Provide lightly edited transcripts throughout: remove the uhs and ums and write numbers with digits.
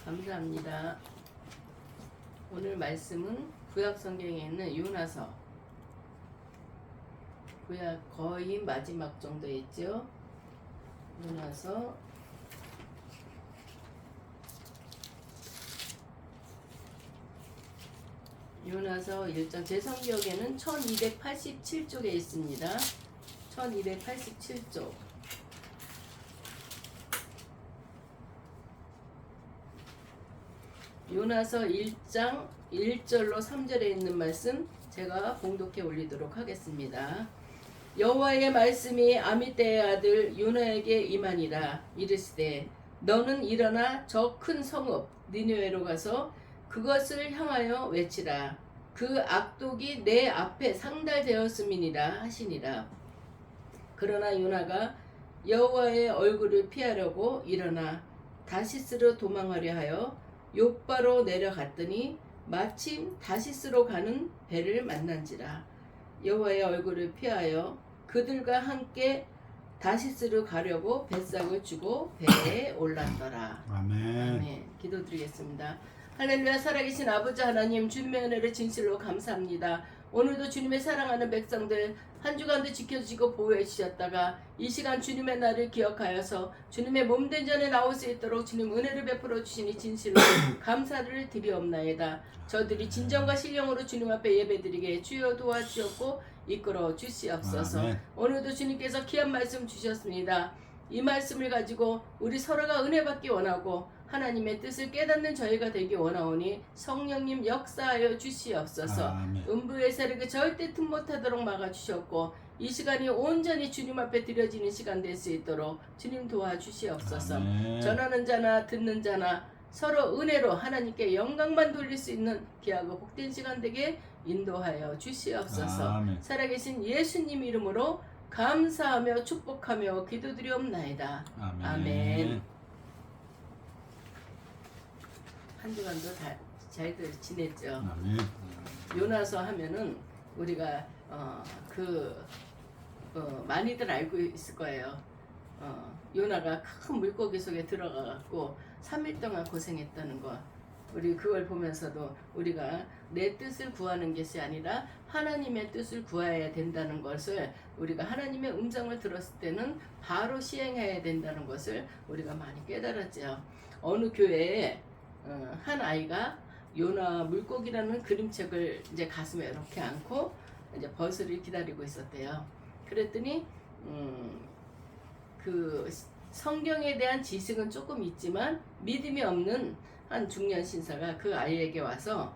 감사합니다. 오늘 말씀은 구약 성경에 있는 요나서, 구약 거의 마지막 정도에 있죠. 요나서 1장, 제 성경에는 1287쪽에 있습니다. 1287쪽. 요나서 1장 1절로 3절에 있는 말씀 제가 봉독해 올리도록 하겠습니다. 여호와의 말씀이 아미떼의 아들 요나에게 임하니라. 이르시되 너는 일어나 저 큰 성읍 니느웨로 가서 그것을 향하여 외치라. 그 악독이 내 앞에 상달되었음이니라 하시니라. 그러나 요나가 여호와의 얼굴을 피하려고 일어나 다시스로 도망하려 하여 욥바로 내려갔더니 마침 다시스로 가는 배를 만난지라. 여호와의 얼굴을 피하여 그들과 함께 다시스로 가려고 뱃삭을 주고 배에 올랐더라. 아멘. 기도드리겠습니다. 할렐루야. 살아계신 아버지 하나님, 주님의 은혜를 진실로 감사합니다. 오늘도 주님의 사랑하는 백성들 한 주간도 지켜주시고 보호해 주셨다가 이 시간 주님의 날을 기억하여서 주님의 몸된 전에 나올 수 있도록 주님 은혜를 베풀어 주시니 진실로 감사를 드리옵나이다. 저들이 진정과 신령으로 주님 앞에 예배드리게 주여 도와주셨고 이끌어 주시옵소서. 아멘. 오늘도 주님께서 귀한 말씀 주셨습니다. 이 말씀을 가지고 우리 서로가 은혜 받기 원하고 하나님의 뜻을 깨닫는 저희가 되기 원하오니 성령님 역사하여 주시옵소서. 아멘. 음부의 세력을 절대 틈 못하도록 막아주셨고 이 시간이 온전히 주님 앞에 드려지는 시간 될 수 있도록 주님 도와주시옵소서. 아멘. 전하는 자나 듣는 자나 서로 은혜로 하나님께 영광만 돌릴 수 있는 귀하고 복된 시간 되게 인도하여 주시옵소서. 아멘. 살아계신 예수님 이름으로 감사하며 축복하며 기도드리옵나이다. 아멘. 아멘. 한 주간도 잘들 지냈죠. 아멘. 요나서 하면은 우리가 많이들 알고 있을 거예요. 요나가 큰 물고기 속에 들어가 갖고 3일 동안 고생했다는 거. 우리 그걸 보면서도 우리가 내 뜻을 구하는 것이 아니라 하나님의 뜻을 구해야 된다는 것을, 우리가 하나님의 음성을 들었을 때는 바로 시행해야 된다는 것을 우리가 많이 깨달았죠. 어느 교회에 한 아이가 요나 물고기라는 그림책을 이제 가슴에 이렇게 안고 이제 버스를 기다리고 있었대요. 그랬더니 그 성경에 대한 지식은 조금 있지만 믿음이 없는 한 중년 신사가 그 아이에게 와서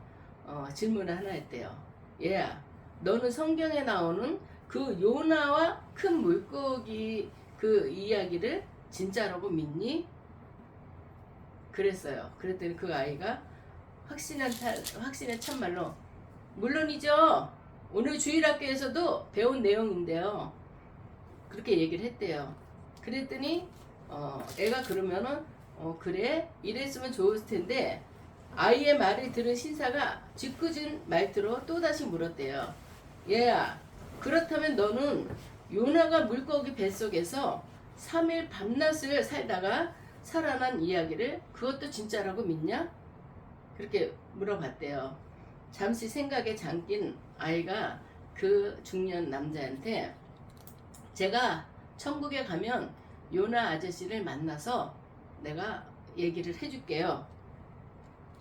질문을 하나 했대요. 얘야, 너는 성경에 나오는 그 요나와 큰 물고기 그 이야기를 진짜라고 믿니? 그랬어요. 그랬더니 그 아이가 확신의 참말로 물론이죠. 오늘 주일학교에서도 배운 내용인데요. 그렇게 얘기를 했대요. 그랬더니 애가 그러면은 그래 이랬으면 좋을 텐데 아이의 말을 들은 신사가 짓궂은 말투로 또다시 물었대요. 얘야, 그렇다면 너는 요나가 물고기 뱃속에서 3일 밤낮을 살다가 살아난 이야기를 그것도 진짜라고 믿냐? 그렇게 물어봤대요. 잠시 생각에 잠긴 아이가 그 중년 남자한테 제가 천국에 가면 요나 아저씨를 만나서 내가 얘기를 해줄게요.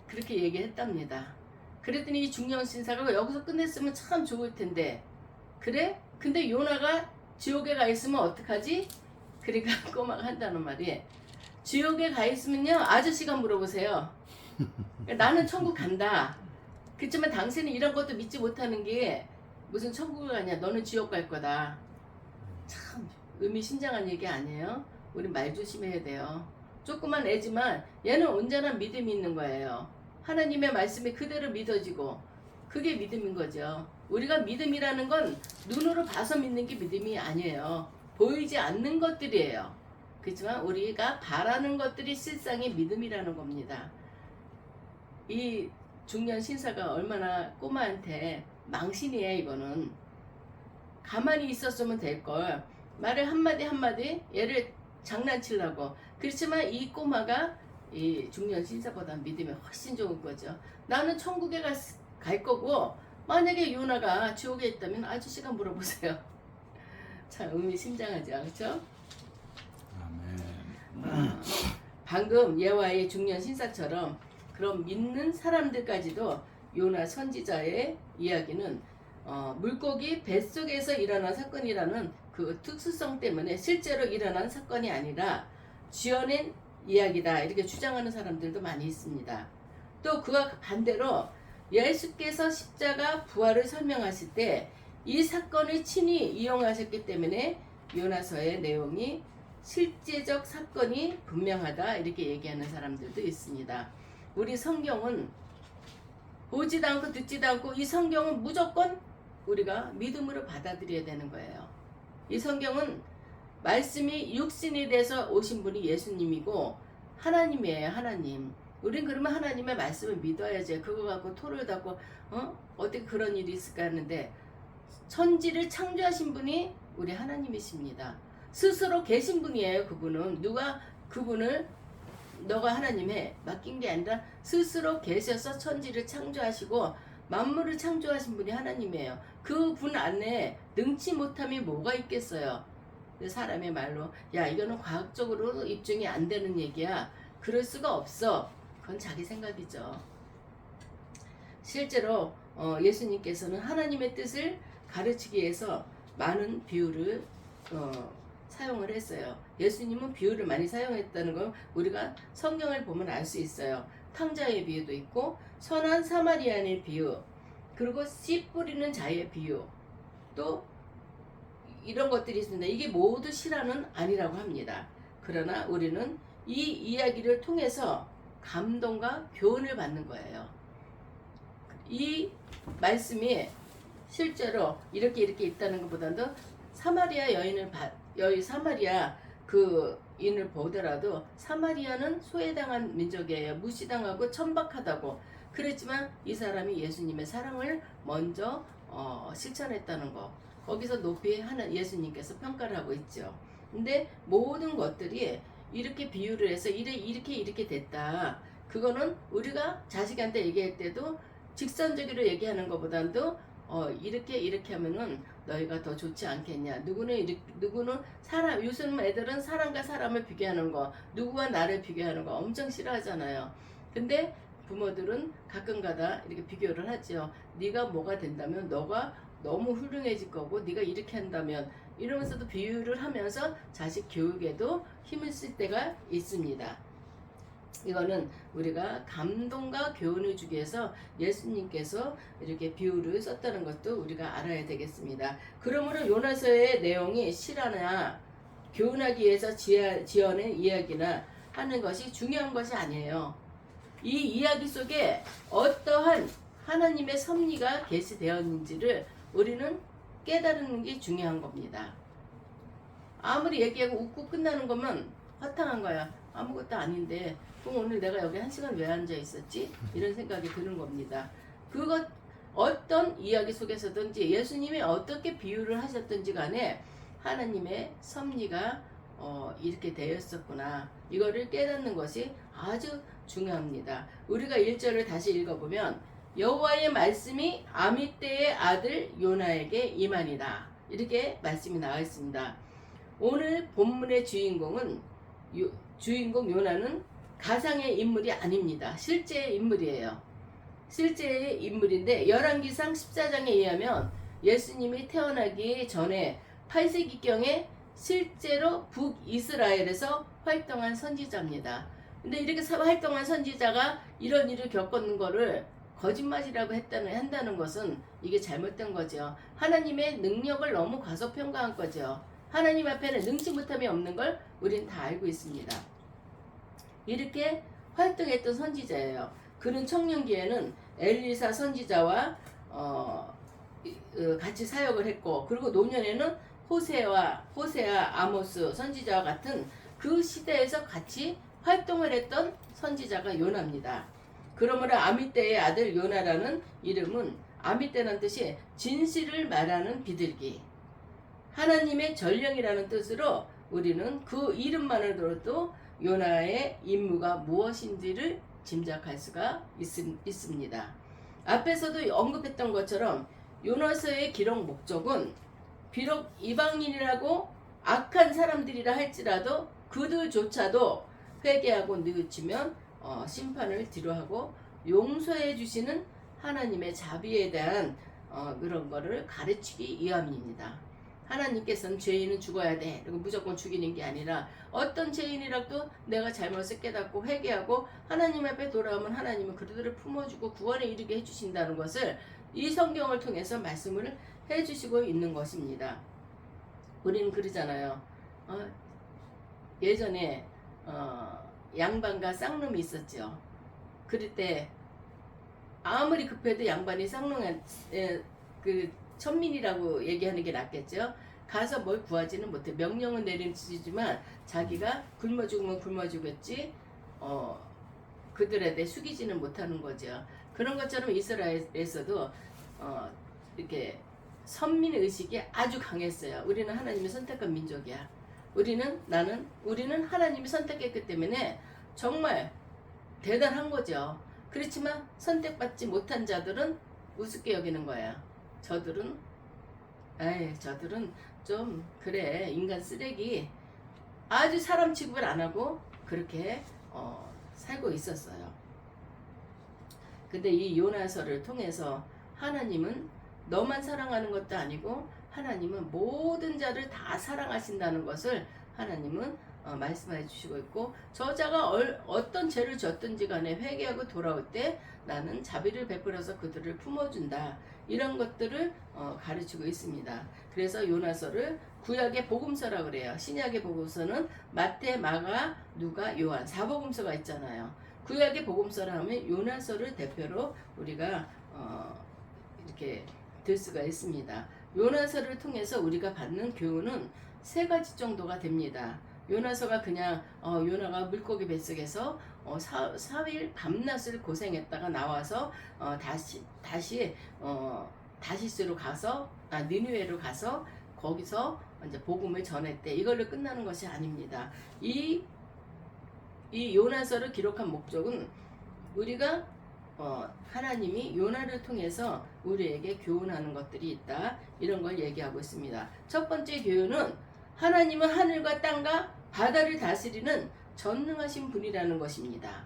그렇게 얘기했답니다. 그랬더니 이 중년 신사가 여기서 끝냈으면 참 좋을 텐데 그래? 근데 요나가 지옥에 가 있으면 어떡하지? 그러니까 꼬마가 한다는 말이 지옥에 가 있으면요 아저씨가 물어보세요. 나는 천국 간다. 그렇지만 당신은 이런 것도 믿지 못하는 게 무슨 천국을 가냐, 너는 지옥 갈 거다. 참 의미심장한 얘기 아니에요? 우리 말 조심해야 돼요. 조그만 애지만 얘는 온전한 믿음이 있는 거예요. 하나님의 말씀이 그대로 믿어지고 그게 믿음인 거죠. 우리가 믿음이라는 건 눈으로 봐서 믿는 게 믿음이 아니에요. 보이지 않는 것들이에요. 그렇지만 우리가 바라는 것들이 실상의 믿음이라는 겁니다. 이 중년 신사가 얼마나 꼬마한테 망신이에요. 이거는 가만히 있었으면 될걸 말을 한마디 한마디 얘를 장난치려고. 그렇지만 이 꼬마가 이 중년 신사보다 믿음이 훨씬 좋은 거죠. 나는 천국에 갈 거고 만약에 요나가 지옥에 있다면 아저씨가 물어보세요. 참 의미심장하죠, 그렇죠? 아멘. 방금 예화의 중년 신사처럼 그런 믿는 사람들까지도 요나 선지자의 이야기는 물고기 뱃속에서 일어난 사건이라는 그 특수성 때문에 실제로 일어난 사건이 아니라 지어낸 이야기다 이렇게 주장하는 사람들도 많이 있습니다. 또 그와 반대로 예수께서 십자가 부활을 설명하실 때 이 사건을 친히 이용하셨기 때문에 요나서의 내용이 실제적 사건이 분명하다 이렇게 얘기하는 사람들도 있습니다. 우리 성경은 보지도 않고 듣지도 않고 이 성경은 무조건 우리가 믿음으로 받아들여야 되는 거예요. 이 성경은 말씀이 육신이 돼서 오신 분이 예수님이고 하나님이에요. 하나님. 우린 그러면 하나님의 말씀을 믿어야지. 그거 갖고 토를 닫고 어떻게 그런 일이 있을까 하는데 천지를 창조하신 분이 우리 하나님이십니다. 스스로 계신 분이에요. 그분은 누가 그분을 너가 하나님에 맡긴 게 아니라 스스로 계셔서 천지를 창조하시고 만물을 창조하신 분이 하나님이에요. 그분 안에 능치 못함이 뭐가 있겠어요. 사람의 말로 야 이거는 과학적으로 입증이 안 되는 얘기야. 그럴 수가 없어. 그건 자기 생각이죠. 실제로 예수님께서는 하나님의 뜻을 가르치기 위해서 많은 비유를 사용을 했어요. 예수님은 비유를 많이 사용했다는 걸 우리가 성경을 보면 알 수 있어요. 탕자의 비유도 있고 선한 사마리아인의 비유, 그리고 씨 뿌리는 자의 비유, 또 이런 것들이 있습니다. 이게 모두 실화는 아니라고 합니다. 그러나 우리는 이 이야기를 통해서 감동과 교훈을 받는 거예요. 이 말씀이 실제로 이렇게 있다는 것보다도 사마리아 사마리아 그 인을 보더라도 사마리아는 소외당한 민족이에요. 무시당하고 천박하다고. 그랬지만 이 사람이 예수님의 사랑을 먼저 실천했다는 거. 거기서 높이 하는 예수님께서 평가를 하고 있죠. 근데 모든 것들이 이렇게 비유를 해서 이렇게 됐다. 그거는 우리가 자식한테 얘기할 때도 직선적으로 얘기하는 것보다도 이렇게 하면은 너희가 더 좋지 않겠냐. 누구는 사람, 요즘 애들은 사람과 사람을 비교하는 거, 누구와 나를 비교하는 거 엄청 싫어하잖아요. 근데 부모들은 가끔가다 이렇게 비교를 하죠. 네가 뭐가 된다면 너가 너무 훌륭해질 거고 네가 이렇게 한다면 이러면서도 비유를 하면서 자식 교육에도 힘을 쓸 때가 있습니다. 이거는 우리가 감동과 교훈을 주기 위해서 예수님께서 이렇게 비유를 썼다는 것도 우리가 알아야 되겠습니다. 그러므로 요나서의 내용이 실화나 교훈하기 위해서 지어낸 이야기나 하는 것이 중요한 것이 아니에요. 이 이야기 속에 어떠한 하나님의 섭리가 게시되었는지를 우리는 깨달는 게 중요한 겁니다. 아무리 얘기하고 웃고 끝나는 거면 허탕한 거야. 아무것도 아닌데 그럼 오늘 내가 여기 1시간 왜 앉아 있었지? 이런 생각이 드는 겁니다. 그것 어떤 이야기 속에서든지 예수님이 어떻게 비유를 하셨든지 간에 하나님의 섭리가 이렇게 되었었구나. 이거를 깨닫는 것이 아주 중요합니다. 우리가 1절을 다시 읽어보면 여호와의 말씀이 아미떼의 아들 요나에게 임하니라. 이렇게 말씀이 나와 있습니다. 오늘 본문의 주인공 요나는 가상의 인물이 아닙니다. 실제의 인물이에요. 실제의 인물인데 열왕기상 14장에 의하면 예수님이 태어나기 전에 8세기경에 실제로 북이스라엘에서 활동한 선지자입니다. 근데 이렇게 활동한 선지자가 이런 일을 겪었는 거를 거짓말이라고 한다는 것은 이게 잘못된 거죠. 하나님의 능력을 너무 과소평가한 거죠. 하나님 앞에는 능치 못함이 없는 걸 우린 다 알고 있습니다. 이렇게 활동했던 선지자예요. 그는 청년기에는 엘리사 선지자와 같이 사역을 했고, 그리고 노년에는 호세아, 아모스 선지자와 같은 그 시대에서 같이 활동을 했던 선지자가 요나입니다. 그러므로 아미떼의 아들 요나라는 이름은, 아미떼라는 뜻이 진실을 말하는 비둘기, 하나님의 전령이라는 뜻으로 우리는 그 이름만으로도 요나의 임무가 무엇인지를 짐작할 수가 있습니다. 앞에서도 언급했던 것처럼 요나서의 기록 목적은 비록 이방인이라고 악한 사람들이라 할지라도 그들조차도 회개하고 뉘우치면 심판을 뒤로하고 용서해 주시는 하나님의 자비에 대한 그런 거를 가르치기 위함입니다. 하나님께서는 죄인은 죽어야 돼 그리고 무조건 죽이는 게 아니라 어떤 죄인이라도 내가 잘못을 깨닫고 회개하고 하나님 앞에 돌아오면 하나님은 그들을 품어주고 구원에 이르게 해주신다는 것을 이 성경을 통해서 말씀을 해주시고 있는 것입니다. 우리는 그러잖아요. 예전에 양반과 쌍놈이 있었죠. 그럴 때 아무리 급해도 양반이 쌍놈한 그 천민이라고 얘기하는 게 낫겠죠. 가서 뭘 구하지는 못해. 명령은 내리지만 자기가 굶어 죽으면 굶어 죽겠지 그들에 대해 숙이지는 못하는 거죠. 그런 것처럼 이스라엘에서도 이렇게 선민 의식이 아주 강했어요. 우리는 하나님이 선택한 민족이야. 우리는 하나님이 선택했기 때문에 정말 대단한 거죠. 그렇지만 선택받지 못한 자들은 우습게 여기는 거야. 저들은 좀 그래 인간 쓰레기 아주 사람 취급을 안 하고 그렇게 살고 있었어요. 근데 이 요나서를 통해서 하나님은 너만 사랑하는 것도 아니고 하나님은 모든 자를 다 사랑하신다는 것을 하나님은 말씀해 주시고 있고 저자가 어떤 죄를 졌든지 간에 회개하고 돌아올 때 나는 자비를 베풀어서 그들을 품어준다. 이런 것들을 가르치고 있습니다. 그래서 요나서를 구약의 복음서라 그래요. 신약의 복음서는 마태, 마가, 누가, 요한 4복음서가 있잖아요. 구약의 복음서라 하면 요나서를 대표로 우리가 이렇게 들 수가 있습니다. 요나서를 통해서 우리가 받는 교훈은 세 가지 정도가 됩니다. 요나서가 그냥 요나가 물고기 뱃속에서 4일 밤낮을 고생했다가 나와서 다시스로 가서 니느웨로 가서 거기서 이제 복음을 전했대. 이걸로 끝나는 것이 아닙니다. 이 요나서를 기록한 목적은 우리가 하나님이 요나를 통해서 우리에게 교훈하는 것들이 있다. 이런 걸 얘기하고 있습니다. 첫 번째 교훈은 하나님은 하늘과 땅과 바다를 다스리는 전능하신 분이라는 것입니다.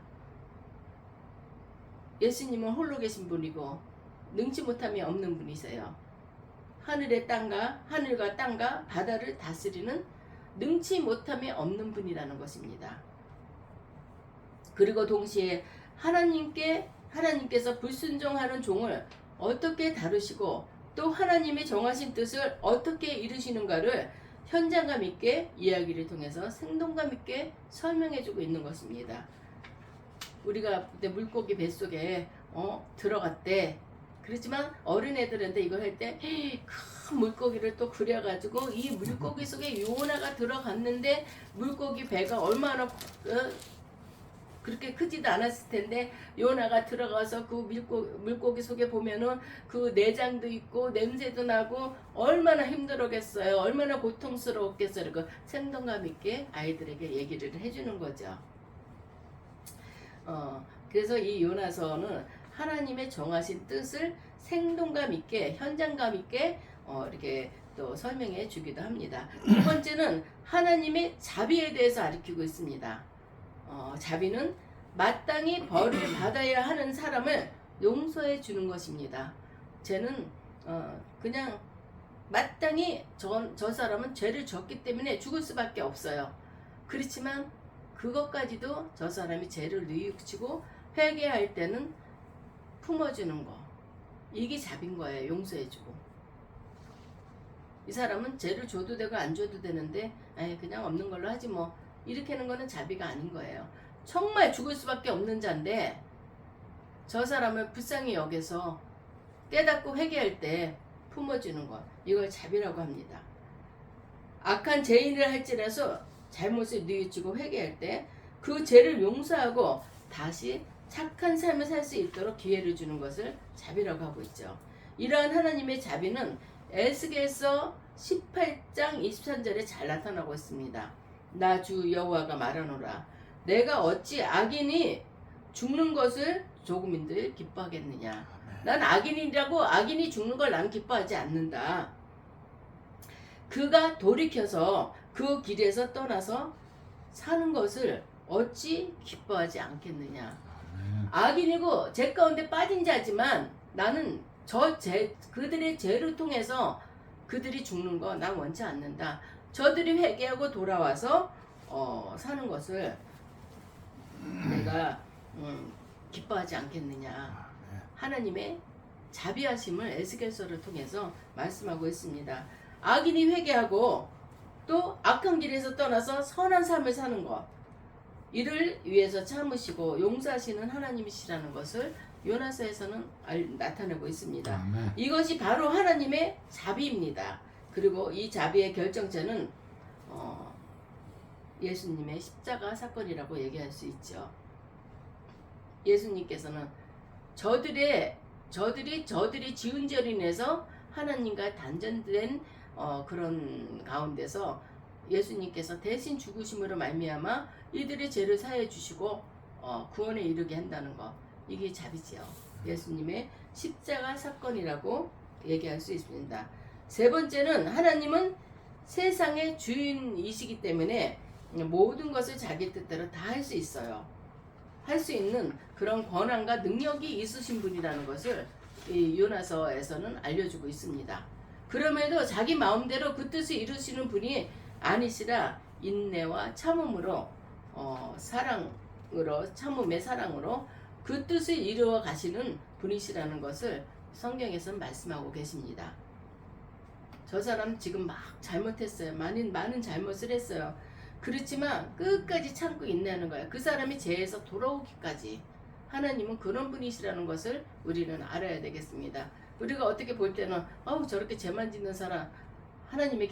예수님은 홀로 계신 분이고 능치 못함이 없는 분이세요. 하늘과 땅과 바다를 다스리는 능치 못함이 없는 분이라는 것입니다. 그리고 동시에 하나님께서 불순종하는 종을 어떻게 다루시고 또 하나님의 정하신 뜻을 어떻게 이루시는가를 현장감 있게 이야기를 통해서 생동감 있게 설명해주고 있는 것입니다. 우리가 그때 물고기 뱃속에 들어갔대. 그렇지만 어린애들한테 이걸 할 때 큰 물고기를 또 그려가지고 이 물고기 속에 요나가 들어갔는데 물고기 배가 얼마나 그렇게 크지도 않았을 텐데 요나가 들어가서 그 물고기 속에 보면은 그 내장도 있고 냄새도 나고 얼마나 힘들었겠어요. 얼마나 고통스러웠겠어요. 그 생동감 있게 아이들에게 얘기를 해주는 거죠. 그래서 이 요나서는 하나님의 정하신 뜻을 생동감 있게 현장감 있게 이렇게 또 설명해 주기도 합니다. 두 번째는 하나님의 자비에 대해서 가르치고 있습니다. 자비는 마땅히 벌을 받아야 하는 사람을 용서해 주는 것입니다. 쟤는 그냥 마땅히 저 사람은 죄를 졌기 때문에 죽을 수밖에 없어요. 그렇지만 그것까지도 저 사람이 죄를 뉘우치고 회개할 때는 품어주는 거. 이게 자비인 거예요. 용서해주고. 이 사람은 죄를 줘도 되고 안 줘도 되는데 그냥 없는 걸로 하지 뭐. 이렇게 하는 거는 자비가 아닌 거예요. 정말 죽을 수밖에 없는 자인데 저 사람을 불쌍히 여겨서 깨닫고 회개할 때 품어주는 것. 이걸 자비라고 합니다. 악한 죄인을 할지라도 잘못을 뉘우치고 회개할 때 그 죄를 용서하고 다시 착한 삶을 살 수 있도록 기회를 주는 것을 자비라고 하고 있죠. 이러한 하나님의 자비는 에스겔서 18장 23절에 잘 나타나고 있습니다. 나 주 여호와가 말하노라. 내가 어찌 악인이 죽는 것을 조금인들 기뻐하겠느냐. 난 악인이 죽는 걸 난 기뻐하지 않는다. 그가 돌이켜서 그 길에서 떠나서 사는 것을 어찌 기뻐하지 않겠느냐. 악인이고 죄 가운데 빠진 자지만 나는 그들의 죄를 통해서 그들이 죽는 거 난 원치 않는다. 저들이 회개하고 돌아와서 사는 것을 내가 기뻐하지 않겠느냐. 하나님의 자비하심을 에스겔서를 통해서 말씀하고 있습니다. 악인이 회개하고 또 악한 길에서 떠나서 선한 삶을 사는 것, 이를 위해서 참으시고 용서하시는 하나님이시라는 것을 요나서에서는 나타내고 있습니다. 아멘. 이것이 바로 하나님의 자비입니다. 그리고 이 자비의 결정체는 예수님의 십자가 사건이라고 얘기할 수 있죠. 예수님께서는 저들이 지은 죄로 인해서 하나님과 단절된 그런 가운데서 예수님께서 대신 죽으심으로 말미암아 이들의 죄를 사해 주시고 구원에 이르게 한다는 것, 이게 자비지요. 예수님의 십자가 사건이라고 얘기할 수 있습니다. 세 번째는 하나님은 세상의 주인이시기 때문에 모든 것을 자기 뜻대로 다 할 수 있어요. 할 수 있는 그런 권한과 능력이 있으신 분이라는 것을 이 요나서에서는 알려주고 있습니다. 그럼에도 자기 마음대로 그 뜻을 이루시는 분이 아니시라 인내와 참음으로 참음의 사랑으로 그 뜻을 이루어 가시는 분이시라는 것을 성경에서는 말씀하고 계십니다. 저 사람 지금 막 잘못했어요. 많은 잘못을 했어요. 그렇지만 끝까지 참고 인내하는 거예요. 그 사람이 죄에서 돌아오기까지. 하나님은 그런 분이시라는 것을 우리는 알아야 되겠습니다. 우리가 어떻게 볼 때는 저렇게 죄만 짓는 사람 하나님이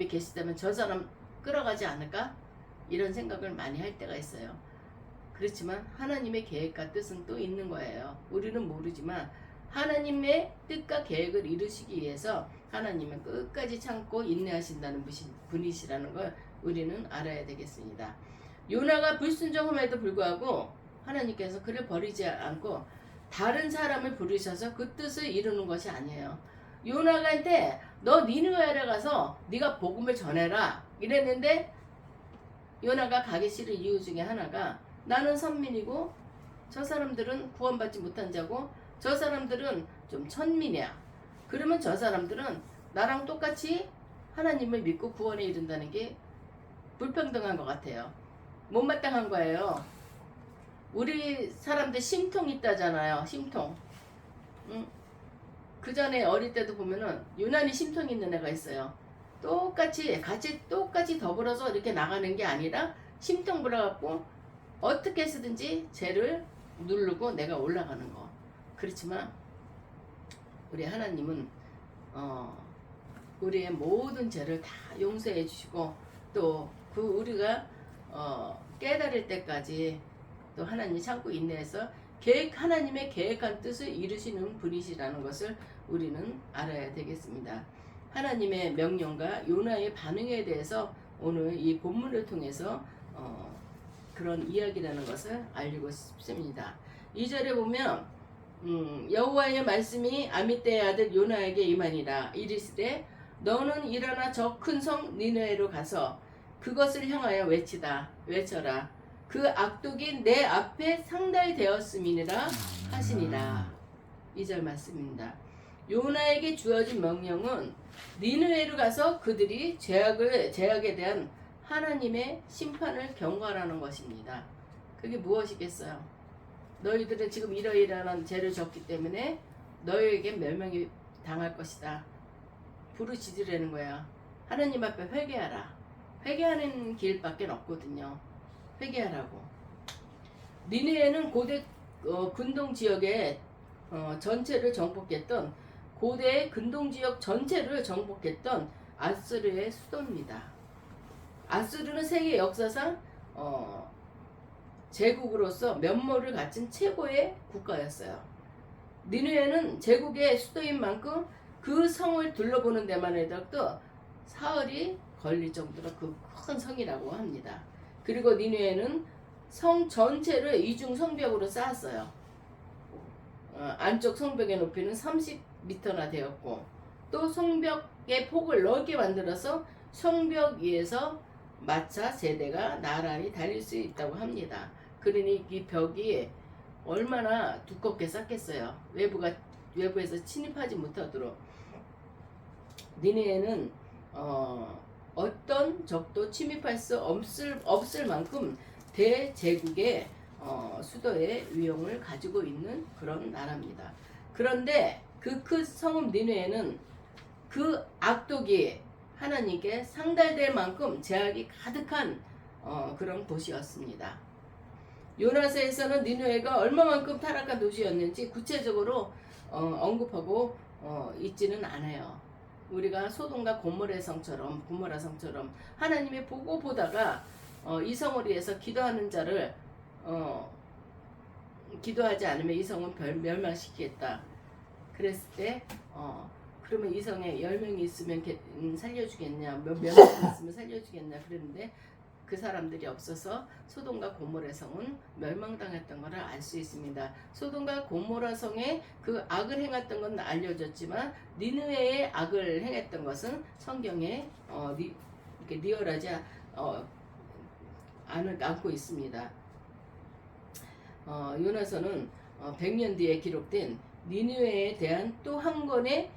계시다면 저 사람 끌어가지 않을까? 이런 생각을 많이 할 때가 있어요. 그렇지만 하나님의 계획과 뜻은 또 있는 거예요. 우리는 모르지만 하나님의 뜻과 계획을 이루시기 위해서 하나님은 끝까지 참고 인내하신다는 분이시라는 걸 우리는 알아야 되겠습니다. 요나가 불순종함에도 불구하고 하나님께서 그를 버리지 않고 다른 사람을 부르셔서 그 뜻을 이루는 것이 아니에요. 요나가한테 너 니느웨에 가서 네가 복음을 전해라 이랬는데, 요나가 가기 싫은 이유 중에 하나가 나는 선민이고 저 사람들은 구원받지 못한 자고 저 사람들은 좀 천민이야. 그러면 저 사람들은 나랑 똑같이 하나님을 믿고 구원에 이른다는 게 불평등한 것 같아요. 못마땅한 거예요. 우리 사람들 심통 있다잖아요. 심통. 그 전에 어릴 때도 보면은 유난히 심통 있는 애가 있어요. 똑같이 더불어서 이렇게 나가는 게 아니라 심통 불어갖고 어떻게 해서든지 죄를 누르고 내가 올라가는 거. 그렇지만 우리 하나님은 우리의 모든 죄를 다 용서해 주시고 또 그 우리가 깨달을 때까지 또 하나님이 참고 인내해서 하나님의 계획한 뜻을 이루시는 분이시라는 것을 우리는 알아야 되겠습니다. 하나님의 명령과 요나의 반응에 대해서 오늘 이 본문을 통해서 그런 이야기라는 것을 알리고 싶습니다. 2절에 보면 여호와의 말씀이 아미떼의 아들 요나에게 임하니라. 이르시되 너는 일어나 저 큰 성 니느웨로 가서 그것을 향하여 외쳐라. 그 악독이 내 앞에 상달이 되었음이니라 하시니라. 2절 말씀입니다. 요나에게 주어진 명령은 니느웨로 가서 그들이 죄악에 대한 하나님의 심판을 경고하라는 것입니다. 그게 무엇이겠어요? 너희들은 지금 이러이러한 죄를 졌기 때문에 너희에게 멸망이 당할 것이다. 부르짖으라는 거야. 하나님 앞에 회개하라. 회개하는 길밖에 없거든요. 회개하라고. 니느웨는 고대 근동 지역의 전체를 정복했던, 고대의 근동 지역 전체를 정복했던 아수르의 수도입니다. 아수르는 세계 역사상 제국으로서 면모를 갖춘 최고의 국가였어요. 니느웨는 제국의 수도인 만큼 그 성을 둘러보는 데만 해도 사흘이 걸릴 정도로 그 큰 성이라고 합니다. 그리고 니누에는 성 전체를 이중 성벽으로 쌓았어요. 안쪽 성벽의 높이는 30m나 되었고 또 성벽의 폭을 넓게 만들어서 성벽 위에서 마차 세대가 나란히 달릴 수 있다고 합니다. 그러니 이 벽이 얼마나 두껍게 쌓겠어요. 외부에서 침입하지 못하도록. 니네에는 어떤 적도 침입할 수 없을 만큼 대제국의 수도의 위용을 가지고 있는 그런 나라입니다. 그런데 그 큰 성읍 니느웨는 그 악독이 하나님께 상달될 만큼 제약이 가득한 그런 도시였습니다. 요나서에서는 니느웨가 얼마만큼 타락한 도시였는지 구체적으로 언급하고 있지는 않아요. 우리가 소돔과 고모라 성처럼 하나님이 보고 보다가 이 성을 위해서 기도하는 자를 기도하지 않으면 이 성은 멸망시키겠다. 그랬을 때 그러면 이 성에 10명이 있으면 살려주겠냐, 몇 명이 있으면 살려주겠냐 그랬는데 그 사람들이 없어서 소돔과 고모라 성은 멸망당했던 것을 알 수 있습니다. 소돔과 고모라 성에 그 악을 행했던 건 알려졌지만 니느웨의 악을 행했던 것은 성경에 이렇게 리얼하지 않고 있습니다. 요나서는 100년 뒤에 기록된 니느웨에 대한 또 한 권의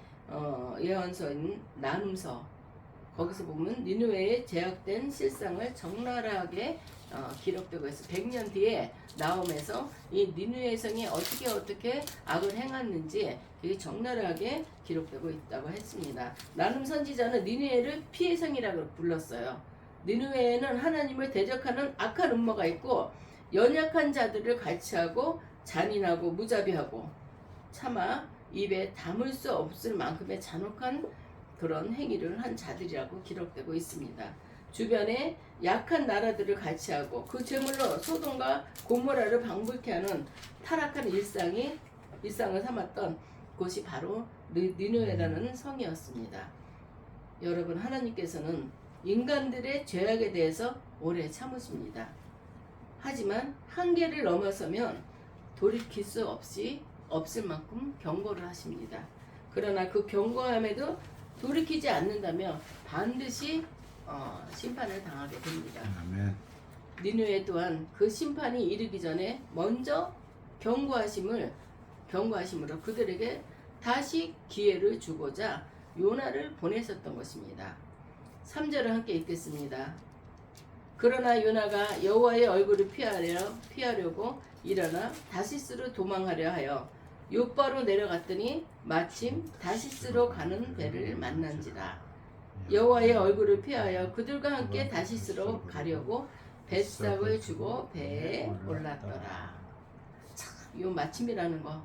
예언서인 나눔서, 거기서 보면 니느웨의 제약된 실상을 적나라하게 기록되고 있어. 100년 뒤에 나옴에서 이 니느웨 성이 어떻게 악을 행했는지 되게 적나라하게 기록되고 있다고 했습니다. 나눔 선지자는 니느웨를 피의 성이라고 불렀어요. 니느웨에는 하나님을 대적하는 악한 음모가 있고 연약한 자들을 갈취하고 잔인하고 무자비하고 차마 입에 담을 수 없을 만큼의 잔혹한 그런 행위를 한 자들이라고 기록되고 있습니다. 주변에 약한 나라들을 갈취하고 그 제물로 소돔과 고모라를 방불케 하는 타락한 일상을 삼았던 곳이 바로 니느웨라는 성이었습니다. 여러분, 하나님께서는 인간들의 죄악에 대해서 오래 참으십니다. 하지만 한계를 넘어서면 돌이킬 수 없을 만큼 경고를 하십니다. 그러나 그 경고함에도 돌이키지 않는다면 반드시 심판을 당하게 됩니다. 아멘. 니느웨 또한 그 심판이 이르기 전에 먼저 경고하심으로 그들에게 다시 기회를 주고자 요나를 보냈었던 것입니다. 3절을 함께 읽겠습니다. 그러나 요나가 여호와의 얼굴을 피하려고 일어나 다시스로 도망하려 하여 욥바로 내려갔더니 마침 다시스로 가는 배를 만난지라. 여호와의 얼굴을 피하여 그들과 함께 다시스로 가려고 뱃삭을 주고 배에 올랐더라. 참, 요 마침이라는 거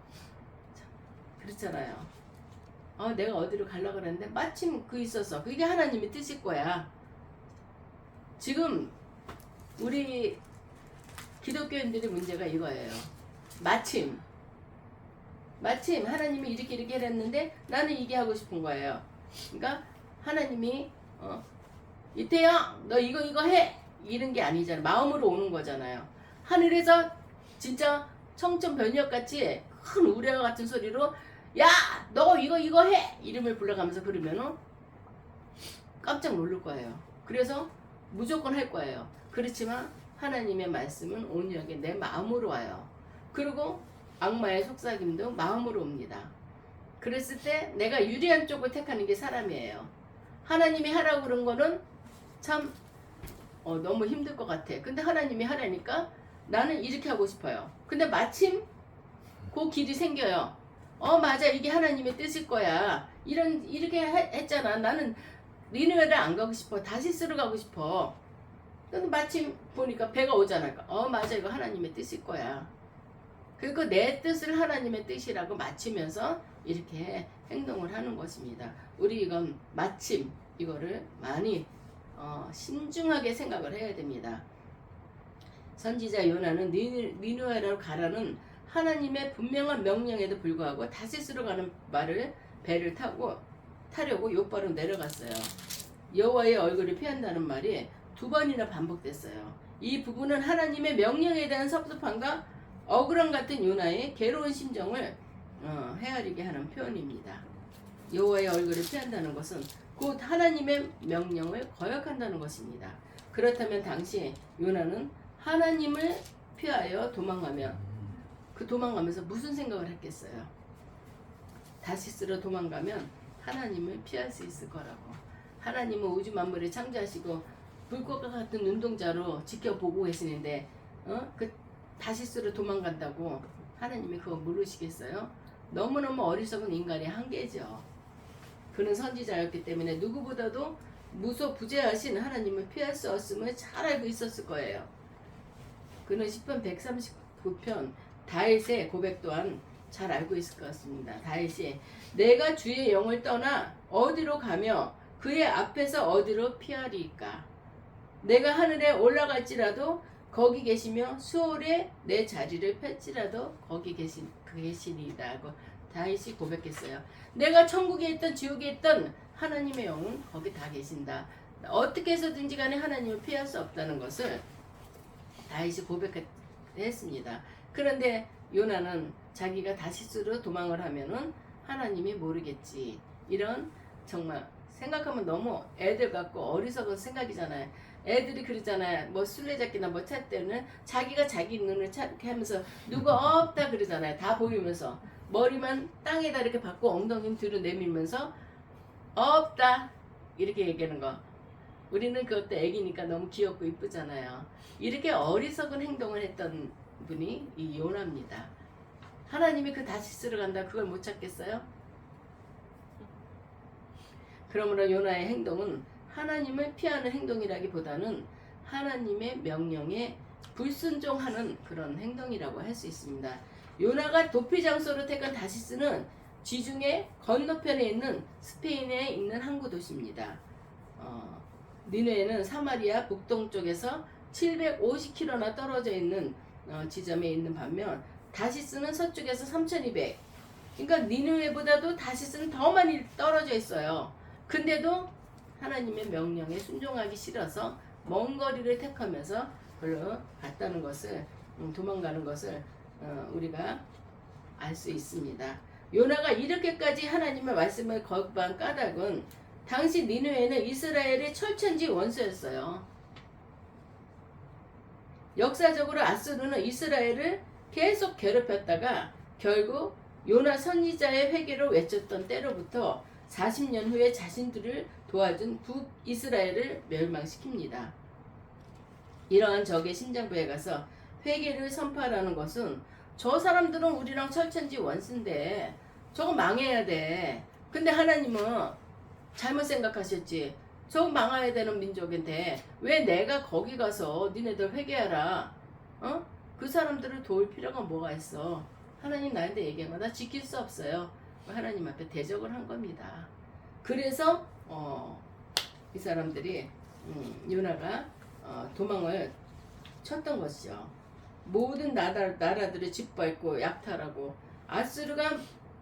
그렇잖아요. 내가 어디로 가려고 그랬는데 마침 그 있어서 그게 하나님의 뜻일 거야. 지금 우리 기독교인들의 문제가 이거예요. 마침 하나님이 이렇게 했는데 나는 이게 하고 싶은 거예요. 그러니까 하나님이 이태영 너 이거 해 이런 게 아니잖아요. 마음으로 오는 거잖아요. 하늘에서 진짜 청천벽력같이 큰 우레와 같은 소리로 야 너 이거 해 이름을 불러가면서 그러면은 깜짝 놀랄 거예요. 그래서 무조건 할 거예요. 그렇지만 하나님의 말씀은 온유하게 내 마음으로 와요. 그리고 악마의 속삭임도 마음으로 옵니다. 그랬을 때 내가 유리한 쪽을 택하는 게 사람이에요. 하나님이 하라고 그런 거는 참 너무 힘들 것 같아. 근데 하나님이 하라니까 나는 이렇게 하고 싶어요. 근데 마침 그 길이 생겨요. 맞아 이게 하나님의 뜻일 거야. 이렇게 했잖아. 나는 니느웨를 안 가고 싶어. 다시스로 가고 싶어. 근데 마침 보니까 배가 오잖아. 맞아 이거 하나님의 뜻일 거야. 그리고 내 뜻을 하나님의 뜻이라고 맞추면서 이렇게 행동을 하는 것입니다. 우리 이건 마침 이거를 많이 신중하게 생각을 해야 됩니다. 선지자 요나는 니느웨로 가라는 하나님의 분명한 명령에도 불구하고 다시스로 가는 배를 타려고 욥바로 내려갔어요. 여호와의 얼굴을 피한다는 말이 2번이나 반복됐어요. 이 부분은 하나님의 명령에 대한 섭섭함과 억울함 같은 요나의 괴로운 심정을 헤아리게 하는 표현입니다. 여호와의 얼굴을 피한다는 것은 곧 하나님의 명령을 거역한다는 것입니다. 그렇다면 당시 요나는 하나님을 피하여 도망가면서 무슨 생각을 했겠어요? 다시스로 도망가면 하나님을 피할 수 있을 거라고. 하나님은 우주 만물을 창조하시고 불꽃과 같은 눈동자로 지켜보고 계시는데 그 다시스로 도망간다고 하나님이 그거 모르시겠어요? 너무너무 어리석은 인간의 한계죠. 그는 선지자였기 때문에 누구보다도 무소부재하신 하나님을 피할 수 없음을 잘 알고 있었을 거예요. 그는 시편 139편 다윗의 고백 또한 잘 알고 있을 것 같습니다. 다윗이 내가 주의 영을 떠나 어디로 가며 그의 앞에서 어디로 피하리까? 내가 하늘에 올라갈지라도 거기 계시며 수월에 내 자리를 펼지라도 거기 계시리이다 하고 다윗이 고백했어요. 내가 천국에 있던 지옥에 있던 하나님의 영은 거기 다 계신다. 어떻게 해서든지 간에 하나님을 피할 수 없다는 것을 다윗이 고백했습니다. 그런데 요나는 자기가 다시스로 도망을 하면은 하나님이 모르겠지. 이런 정말 생각하면 너무 애들 같고 어리석은 생각이잖아요. 애들이 그러잖아요. 뭐 술래잡기나 뭐 찾을 때는 자기가 자기 눈을 찾게 하면서 누가 없다 그러잖아요. 다 보이면서 머리만 땅에다 이렇게 박고 엉덩이 뒤로 내밀면서 없다 이렇게 얘기하는 거. 우리는 그것도 애기니까 너무 귀엽고 이쁘잖아요. 이렇게 어리석은 행동을 했던 분이 이 요나입니다. 하나님이 그 다시스로 간다 그걸 못 찾겠어요? 그러므로 요나의 행동은 하나님을 피하는 행동이라기보다는 하나님의 명령에 불순종하는 그런 행동이라고 할 수 있습니다. 요나가 도피 장소로 택한 다시스는 지중해 건너편에 있는 스페인에 있는 항구 도시입니다. 니느웨는 사마리아 북동쪽에서 750km나 떨어져 있는 지점에 있는 반면 다시스는 서쪽에서 3200. 그러니까 니느웨보다도 다시스는 더 많이 떨어져 있어요. 근데도 하나님의 명령에 순종하기 싫어서 먼 거리를 택하면서 별로 갔다는 것을 도망가는 것을 우리가 알 수 있습니다. 요나가 이렇게까지 하나님의 말씀을 거부한 까닭은 당시 니느웨는 이스라엘의 철천지 원수였어요. 역사적으로 아수르는 이스라엘을 계속 괴롭혔다가 결국 요나 선지자의 회개로 외쳤던 때로부터 40년 후에 자신들을 도와준 북이스라엘을 멸망시킵니다. 이러한 적의 심장부에 가서 회개를 선포하라는 것은 저 사람들은 우리랑 철천지 원수인데 저거 망해야 돼. 근데 하나님은 잘못 생각하셨지. 저거 망해야 되는 민족인데 왜 내가 거기 가서 니네들 회개하라. 그 사람들을 도울 필요가 뭐가 있어. 하나님 나한테 얘기한 거 나 지킬 수 없어요. 하나님 앞에 대적을 한 겁니다. 그래서 이 사람들이 요나가 도망을 쳤던 것이죠. 모든 나라들을 짓밟고 약탈하고 아수르가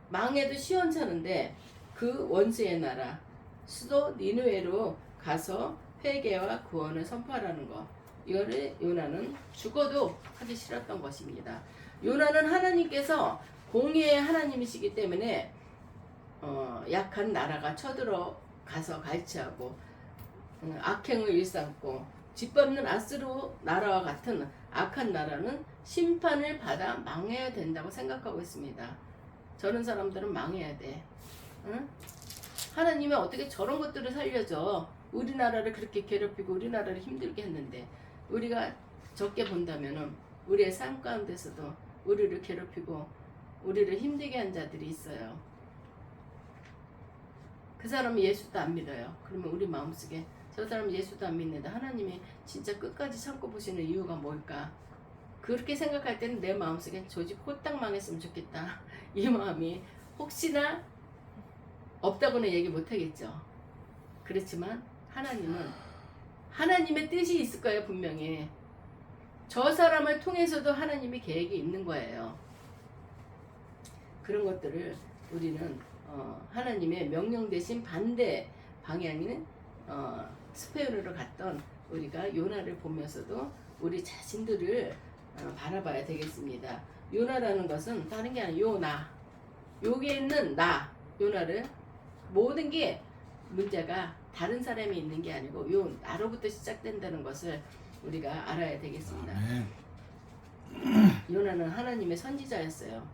망해도 시원찮은데 그 원수의 나라 수도 니느웨로 가서 회개와 구원을 선포하라는 것. 이거를 요나는 죽어도 하기 싫었던 것입니다. 요나는 하나님께서 공의의 하나님이시기 때문에 약한 나라가 쳐들어가서 갈취하고 악행을 일삼고 짓밟는 아수르 나라와 같은 악한 나라는 심판을 받아 망해야 된다고 생각하고 있습니다. 저런 사람들은 망해야 돼. 응? 하나님이 어떻게 저런 것들을 살려줘. 우리나라를 그렇게 괴롭히고 우리나라를 힘들게 했는데 우리가 적게 본다면은 우리의 삶 가운데서도 우리를 괴롭히고 우리를 힘들게 한 자들이 있어요. 그 사람은 예수도 안 믿어요. 그러면 우리 마음속에 저 사람은 예수도 안 믿는데 하나님이 진짜 끝까지 참고 보시는 이유가 뭘까? 그렇게 생각할 때는 내 마음속에 저 집 홀딱 망했으면 좋겠다. 이 마음이 혹시나 없다고는 얘기 못하겠죠. 그렇지만 하나님은 하나님의 뜻이 있을 거예요. 분명히 저 사람을 통해서도 하나님의 계획이 있는 거예요. 그런 것들을 우리는 하나님의 명령 대신 반대 방향인 스페인으로 갔던 우리가 요나를 보면서도 우리 자신들을 바라봐야 되겠습니다. 요나라는 것은 다른 게 아니라 요나, 여기에 있는 나, 요나를 모든 게 문제가 다른 사람이 있는 게 아니고 요 나로부터 시작된다는 것을 우리가 알아야 되겠습니다. 요나는 하나님의 선지자였어요.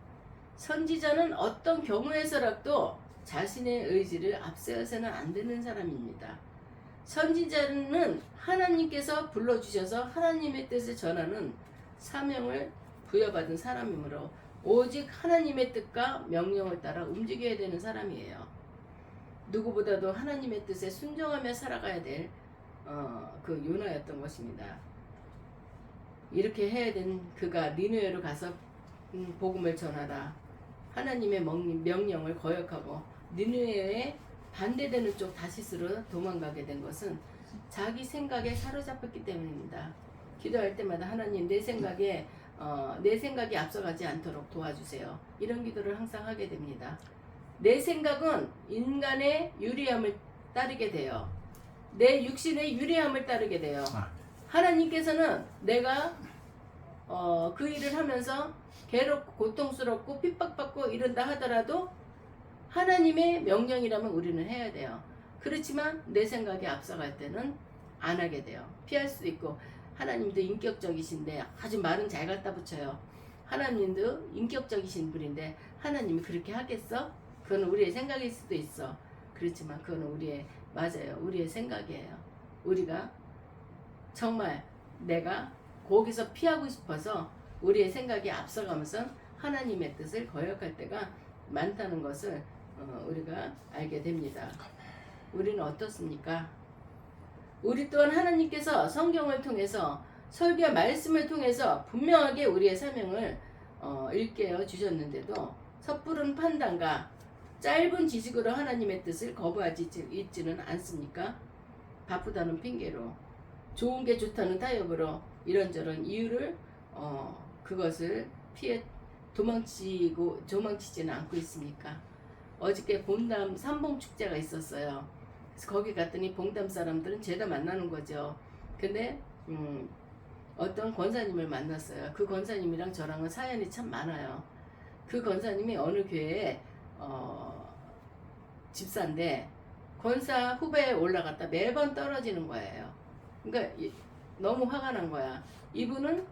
선지자는 어떤 경우에서라도 자신의 의지를 앞세워서는 안 되는 사람입니다. 선지자는 하나님께서 불러주셔서 하나님의 뜻을 전하는 사명을 부여받은 사람이므로 오직 하나님의 뜻과 명령을 따라 움직여야 되는 사람이에요. 누구보다도 하나님의 뜻에 순종하며 살아가야 될 그 요나였던 것입니다. 이렇게 해야 된 그가 니느웨로 가서 복음을 전하라. 하나님의 명령을 거역하고 니느웨에 반대되는 쪽 다시스로 도망가게 된 것은 자기 생각에 사로잡혔기 때문입니다. 기도할 때마다 하나님 내 생각이 앞서가지 않도록 도와주세요. 이런 기도를 항상 하게 됩니다. 내 생각은 인간의 유리함을 따르게 돼요. 내 육신의 유리함을 따르게 돼요. 하나님께서는 내가 그 일을 하면서 괴롭고 고통스럽고 핍박받고 이런다 하더라도 하나님의 명령이라면 우리는 해야 돼요. 그렇지만 내 생각이 앞서갈 때는 안 하게 돼요. 피할 수도 있고 하나님도 인격적이신데 아주 말은 잘 갖다 붙여요. 하나님도 인격적이신 분인데 하나님이 그렇게 하겠어? 그건 우리의 생각일 수도 있어. 그렇지만 그건 우리의 생각이에요. 우리가 정말 내가 거기서 피하고 싶어서 우리의 생각이 앞서가면서 하나님의 뜻을 거역할 때가 많다는 것을 우리가 알게 됩니다. 우리는 어떻습니까? 우리 또한 하나님께서 성경을 통해서 설교와 말씀을 통해서 분명하게 우리의 사명을 일깨워 주셨는데도 섣부른 판단과 짧은 지식으로 하나님의 뜻을 거부하지 있지는 않습니까? 바쁘다는 핑계로 좋은 게 좋다는 타협으로 이런저런 이유를 그것을 피해 도망치지는 않고 있습니까? 어저께 봉담 삼봉 축제가 있었어요. 그래서 거기 갔더니 봉담 사람들은 죄다 만나는 거죠. 근데 어떤 권사님을 만났어요. 그 권사님이랑 저랑은 사연이 참 많아요. 그 권사님이 어느 교회에 집사인데 권사 후배에 올라갔다 매번 떨어지는 거예요. 그러니까 너무 화가 난 거야. 이분은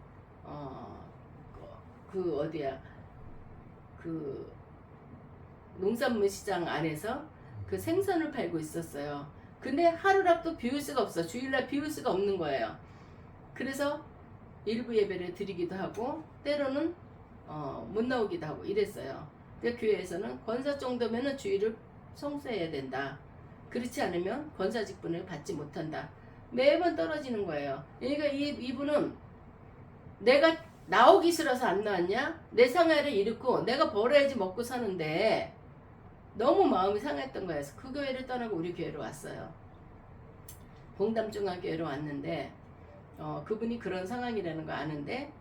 그 농산물 시장 안에서 그 생선을 팔고 있었어요. 근데 하루라도 비울 수가 없어. 주일날 비울 수가 없는 거예요. 그래서 일부 예배를 드리기도 하고 때로는 못 나오기도 하고 이랬어요. 근데 교회에서는 권사 정도면은 주일을 성수해야 된다. 그렇지 않으면 권사 직분을 받지 못한다. 매번 떨어지는 거예요. 그러니까 이분은 내가 나오기 싫어서 안 나왔냐? 내 상해를 잃고 내가 벌어야지 먹고 사는데 너무 마음이 상했던 거예요. 그 교회를 떠나고 우리 교회로 왔어요. 봉담중앙교회로 왔는데 그분이 그런 상황이라는 거 아는데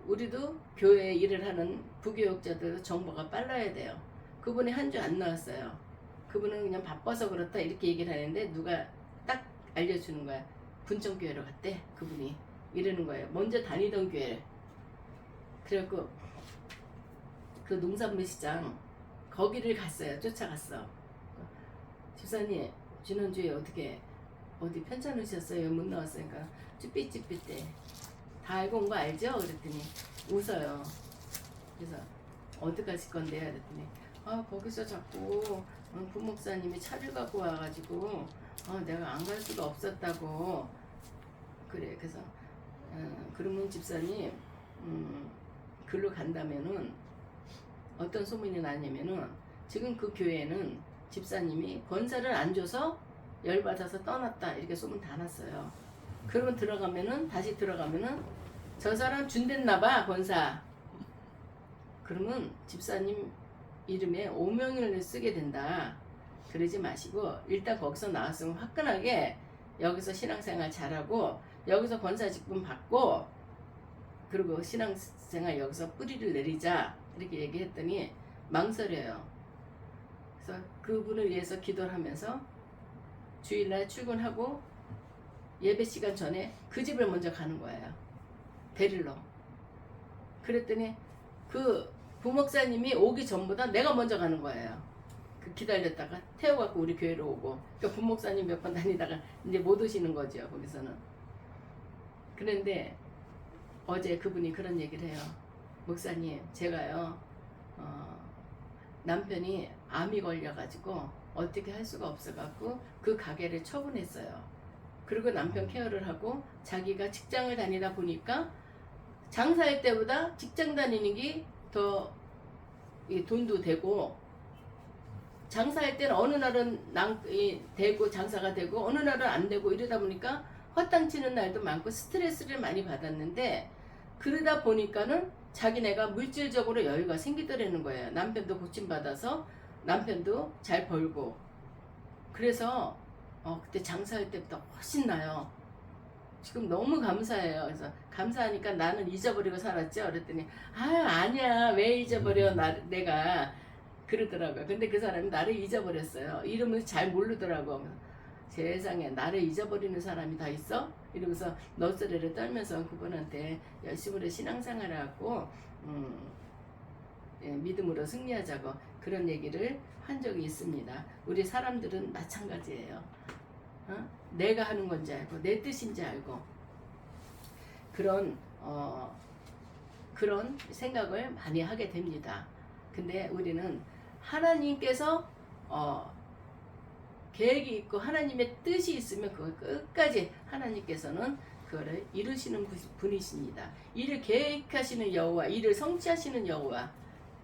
우리도 교회에 일을 하는 부교육자들 정보가 빨라야 돼요. 그분이 한 주 안 나왔어요. 그분은 그냥 바빠서 그렇다 이렇게 얘기를 하는데 누가 딱 알려주는 거야. 분청교회로 갔대. 그분이 이러는 거예요. 먼저 다니던 교회. 그래갖고 그 농산물 시장 거기를 갔어요. 쫓아갔어. 집사님 지난주에 어디 편찮으셨어요? 못 나왔으니까 쭈삣쭈삣대. 다 알고 온 거 알죠? 그랬더니 웃어요. 그래서 어떡하실 건데요? 그랬더니 거기서 자꾸 부목사님이 차를 갖고 와가지고 내가 안 갈 수가 없었다고 그래. 그래서 그러면 집사님 글로 간다면은 어떤 소문이 나냐면은 지금 그 교회는 집사님이 권사를 안 줘서 열받아서 떠났다 이렇게 소문 다 났어요. 그러면 다시 들어가면은 저 사람 준댔나봐 권사. 그러면 집사님 이름에 오명을 쓰게 된다. 그러지 마시고 일단 거기서 나왔으면 화끈하게 여기서 신앙생활 잘하고 여기서 권사 직분 받고 그리고 신앙생활 여기서 뿌리를 내리자 이렇게 얘기했더니 망설여요. 그래서 그분을 위해서 기도를 하면서 주일날 출근하고 예배 시간 전에 그 집을 먼저 가는 거예요. 데리러. 그랬더니 그 부목사님이 오기 전보다 내가 먼저 가는 거예요. 그 기다렸다가 태워갖고 우리 교회로 오고. 그러니까 부목사님 몇 번 다니다가 이제 못 오시는 거죠. 거기서는. 그런데 어제 그분이 그런 얘기를 해요. 목사님, 제가요 남편이 암이 걸려가지고 어떻게 할 수가 없어갖고 그 가게를 처분했어요. 그리고 남편 케어를 하고 자기가 직장을 다니다 보니까 장사할 때보다 직장 다니는 게 더 돈도 되고, 장사할 때는 어느 날은 되고 장사가 되고 어느 날은 안 되고 이러다 보니까 헛땅치는 날도 많고 스트레스를 많이 받았는데, 그러다 보니까는 자기네가 물질적으로 여유가 생기더라는 거예요. 남편도 고침받아서 남편도 잘 벌고. 그래서 그때 장사할 때보다 훨씬 나요. 지금 너무 감사해요. 그래서 감사하니까 나는 잊어버리고 살았죠. 그랬더니 아니야, 왜 잊어버려 내가 그러더라고요. 근데 그 사람이 나를 잊어버렸어요. 이름을 잘 모르더라고. 세상에 나를 잊어버리는 사람이 다 있어? 이러면서 넛소리를 떨면서 그분한테 열심으로 신앙생활을 하고 믿음으로 승리하자고 그런 얘기를 한 적이 있습니다. 우리 사람들은 마찬가지예요. 내가 하는 건지 알고 내 뜻인지 알고 그런 생각을 많이 하게 됩니다. 근데 우리는 하나님께서 계획이 있고 하나님의 뜻이 있으면 그걸 끝까지 하나님께서는 그거를 이루시는 분이십니다. 이를 계획하시는 여호와, 이를 성취하시는 여호와,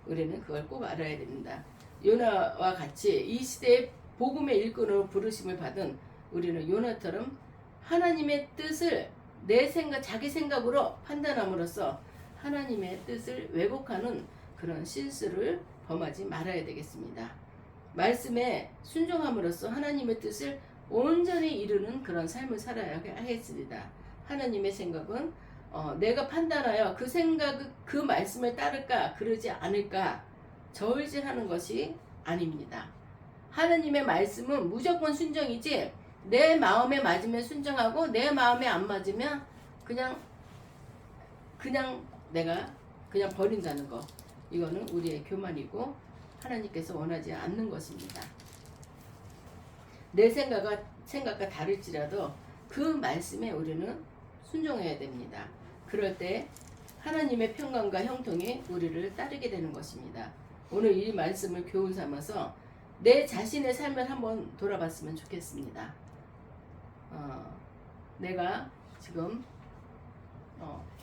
우리는 그걸 꼭 알아야 됩니다. 요나와 같이 이 시대의 복음의 일꾼으로 부르심을 받은 우리는 요나처럼 하나님의 뜻을 내 생각, 자기 생각으로 판단함으로써 하나님의 뜻을 왜곡하는 그런 실수를 범하지 말아야 되겠습니다. 말씀에 순종함으로써 하나님의 뜻을 온전히 이루는 그런 삶을 살아야 하겠습니다. 하나님의 생각은 내가 판단하여 그 생각, 그 말씀을 따를까 그러지 않을까 저울질하는 것이 아닙니다. 하나님의 말씀은 무조건 순종이지, 내 마음에 맞으면 순종하고 내 마음에 안 맞으면 그냥 내가 그냥 버린다는 거, 이거는 우리의 교만이고 하나님께서 원하지 않는 것입니다. 내 생각과 다를지라도 그 말씀에 우리는 순종해야 됩니다. 그럴 때 하나님의 평강과 형통이 우리를 따르게 되는 것입니다. 오늘 이 말씀을 교훈 삼아서 내 자신의 삶을 한번 돌아봤으면 좋겠습니다. 내가 지금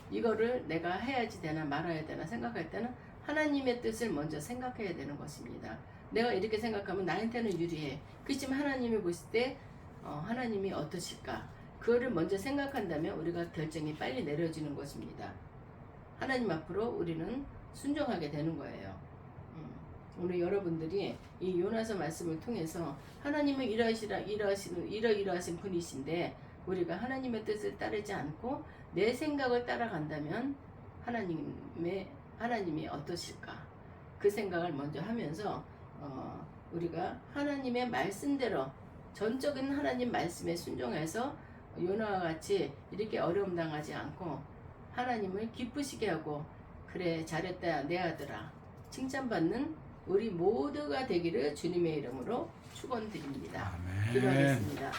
이거를 내가 해야지 되나 말아야 되나 생각할 때는 하나님의 뜻을 먼저 생각해야 되는 것입니다. 내가 이렇게 생각하면 나한테는 유리해. 그렇지만 하나님이 보실 때 하나님이 어떠실까? 그거를 먼저 생각한다면 우리가 결정이 빨리 내려지는 것입니다. 하나님 앞으로 우리는 순종하게 되는 거예요. 오늘 여러분들이 이 요나서 말씀을 통해서 하나님은 이러이러하신 분이신데 우리가 하나님의 뜻을 따르지 않고 내 생각을 따라간다면 하나님이 어떠실까? 그 생각을 먼저 하면서 우리가 하나님의 말씀대로 전적인 하나님 말씀에 순종해서 요나와 같이 이렇게 어려움 당하지 않고 하나님을 기쁘시게 하고, 그래 잘했다 내 아들아 칭찬받는 우리 모두가 되기를 주님의 이름으로 축원드립니다. 아멘. 기도하겠습니다.